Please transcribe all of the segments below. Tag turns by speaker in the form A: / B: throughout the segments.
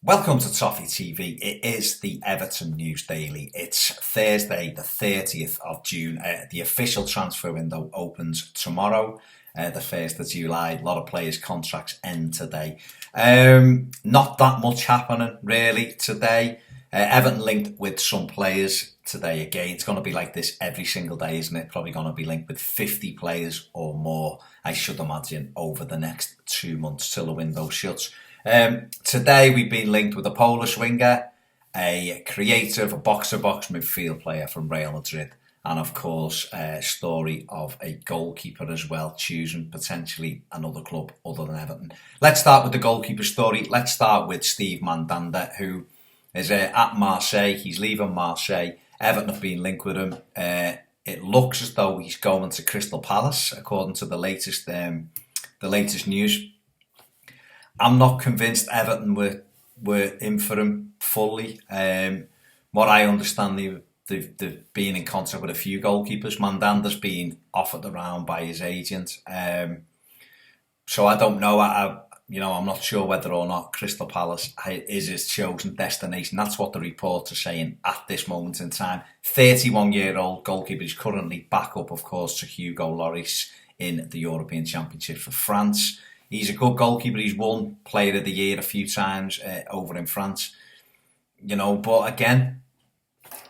A: Welcome to Toffee TV. It is the Everton News Daily. It's Thursday, the 30th of June. The official transfer window opens tomorrow, the 1st of July. A lot of players' contracts end today. Not that much happening, really, today. Everton linked with some players today again. It's going to be like this every single day, isn't it? Probably going to be linked with 50 players or more, I should imagine, over the next 2 months till the window shuts. Today we've been linked with a Polish winger, a creative, a box-to-box midfield player from Real Madrid, and of course a story of a goalkeeper as well, choosing potentially another club other than Everton. Let's start with the goalkeeper story. Let's start with Steve Mandanda, who is at Marseille. He's leaving Marseille. Everton have been linked with him. It looks as though he's going to Crystal Palace, according to the latest news. I'm not convinced Everton were in for him fully. What I understand, they've been in contact with a few goalkeepers. Mandanda's been offered around by his agent. So I don't know. I'm not sure whether or not Crystal Palace is his chosen destination. That's what the reports are saying at this moment in time. 31-year-old goalkeeper is currently back up, of course, to Hugo Lloris in the European Championship for France. He's a good goalkeeper. He's won Player of the Year a few times over in France. But again,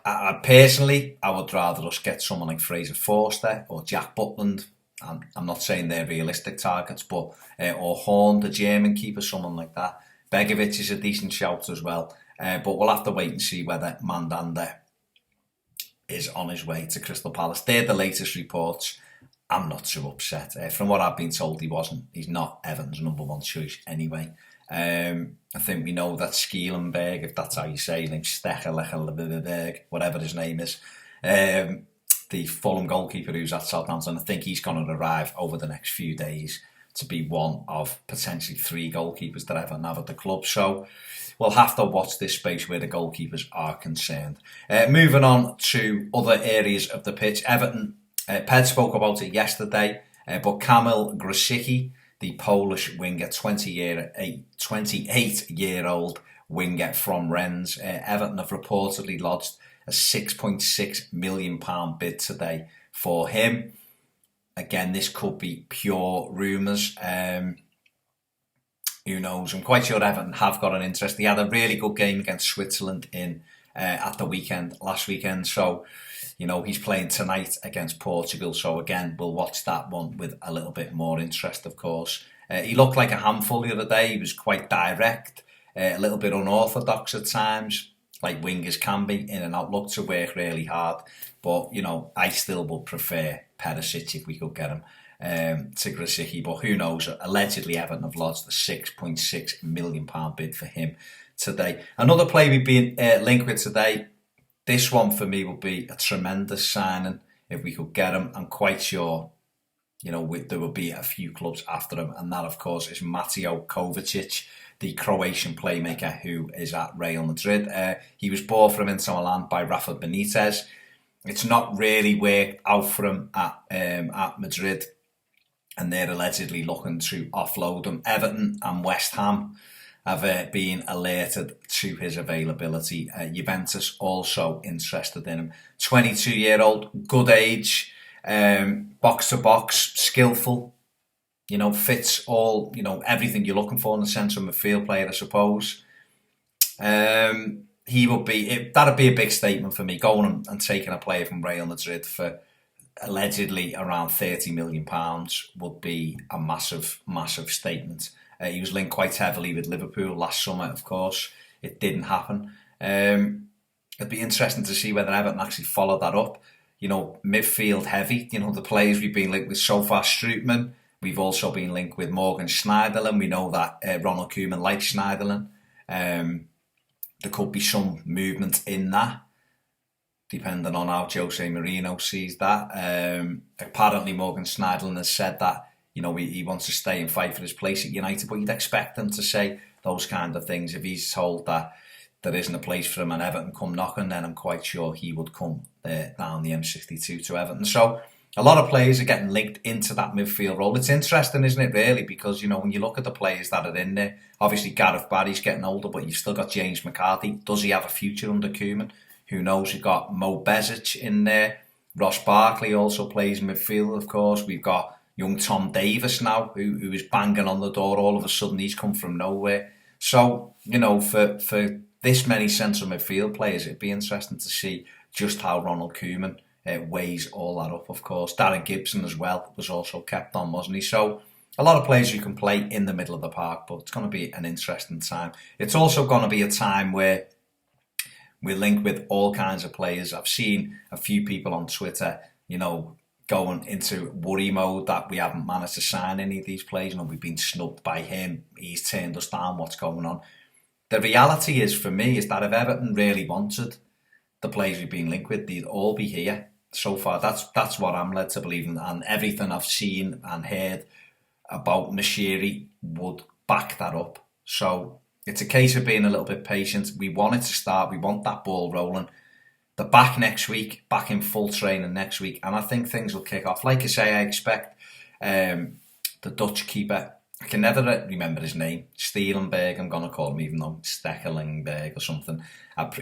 A: I personally would rather us get someone like Fraser Forster or Jack Butland. I'm not saying they're realistic targets, but or Horn, the German keeper, someone like that. Begovic is a decent shout as well. But we'll have to wait and see whether Mandanda is on his way to Crystal Palace. They're the latest reports. I'm not too upset. From what I've been told, he's not Everton's number one choice anyway. I think we know that Skielenberg, if that's how you say it, Stekelenberg, whatever his name is, the Fulham goalkeeper who's at Southampton, I think he's going to arrive over the next few days to be one of potentially 3 goalkeepers that Everton have at the club. So we'll have to watch this space where the goalkeepers are concerned. Moving on to other areas of the pitch, Everton. Ped spoke about it yesterday, but Kamil Grosicki, the Polish winger, 28-year-old winger from Rennes, Everton have reportedly lodged a £6.6 million bid today for him. Again, this could be pure rumours. Who knows? I'm quite sure Everton have got an interest. He had a really good game against Switzerland at the weekend, last weekend. So, he's playing tonight against Portugal. So again, we'll watch that one with a little bit more interest, of course. He looked like a handful the other day. He was quite direct, a little bit unorthodox at times, like wingers can be, in and out, looked to work really hard. But, I still would prefer Perisic if we could get him to Grosicki. But who knows? Allegedly, Everton have lodged a £6.6 million bid for him today. Another player we've been linked with today, this one for me would be a tremendous signing if we could get him. I'm quite sure, there will be a few clubs after him, and that, of course, is Mateo Kovačić, the Croatian playmaker who is at Real Madrid. He was bought from Inter Milan by Rafa Benitez. It's not really worked out for him at Madrid, and they're allegedly looking to offload him. Everton and West Ham have been alerted to his availability. Juventus also interested in him. 22-year-old, good age, box-to-box, skillful, fits all, everything you're looking for in the centre midfield player, I suppose. He would be, that'd be a big statement for me, going and taking a player from Real Madrid for allegedly around £30 million would be a massive, massive statement. He was linked quite heavily with Liverpool last summer, of course. It didn't happen. It'd be interesting to see whether Everton actually followed that up. Midfield heavy. The players we've been linked with so far, Strootman. We've also been linked with Morgan Schneiderlin. We know that Ronald Koeman likes Schneiderlin. There could be some movement in that, depending on how Jose Mourinho sees that. Apparently, Morgan Schneiderlin has said that he wants to stay and fight for his place at United, but you'd expect him to say those kind of things. If he's told that there isn't a place for him and Everton come knocking, then I'm quite sure he would come down the M62 to Everton. So a lot of players are getting linked into that midfield role. It's interesting, isn't it, really? Because, when you look at the players that are in there, obviously Gareth Barry's getting older, but you've still got James McCarthy. Does he have a future under Koeman? Who knows? We've got Mo Bezic in there. Ross Barkley also plays midfield, of course. We've got young Tom Davis now, who is banging on the door. All of a sudden, he's come from nowhere. So, for this many central midfield players, it'd be interesting to see just how Ronald Koeman weighs all that up, of course. Darren Gibson as well was also kept on, wasn't he? So a lot of players you can play in the middle of the park, but it's going to be an interesting time. It's also going to be a time where we link with all kinds of players. I've seen a few people on Twitter, going into worry mode that we haven't managed to sign any of these players. We've been snubbed by him. He's turned us down. What's going on? The reality is, for me, is that if Everton really wanted the players we've been linked with, they'd all be here. So far, that's what I'm led to believe in, and everything I've seen and heard about Mashiri would back that up. So it's a case of being a little bit patient. We want it to start. We want that ball rolling. They're back next week, back in full training next week, and I think things will kick off. Like I say, I expect the Dutch keeper, I can never remember his name, Steelenberg, I'm going to call him, even though it's Stekelenberg or something.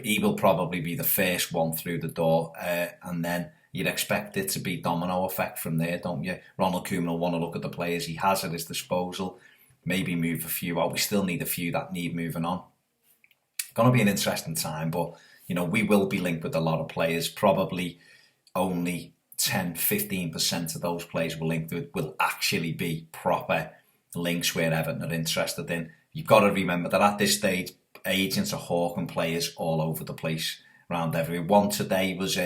A: He will probably be the first one through the door, and then you'd expect it to be domino effect from there, don't you? Ronald Koeman will want to look at the players he has at his disposal, maybe move a few out. We still need a few that need moving on. Going to be an interesting time, but we will be linked with a lot of players. Probably only 10-15% of those players we're linked with will actually be proper links where Everton are interested in. You've got to remember that at this stage, agents are hawking players all over the place, around everywhere. One today was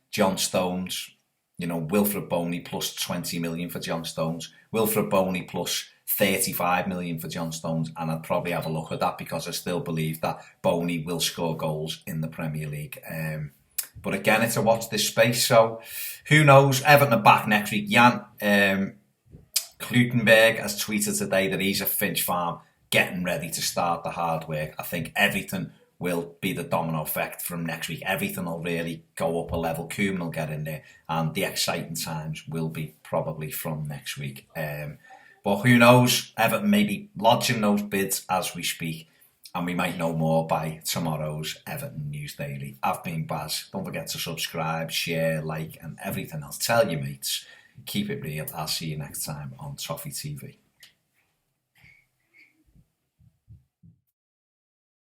A: John Stones, Wilfred Boney plus 20 million for John Stones, Wilfred Boney plus 35 million for John Stones, and I'd probably have a look at that because I still believe that Boney will score goals in the Premier League. But again, it's a watch this space, so who knows? Everton are back next week. Jan Klutenberg has tweeted today that he's at Finch Farm getting ready to start the hard work. I think everything will be the domino effect from next week. Everything will really go up a level. Koeman will get in there, and the exciting times will be probably from next week. But who knows? Everton may be lodging those bids as we speak, and we might know more by tomorrow's Everton News Daily. I've been Baz. Don't forget to subscribe, share, like, and everything else. Tell your mates. Keep it real. I'll see you next time on Toffee TV.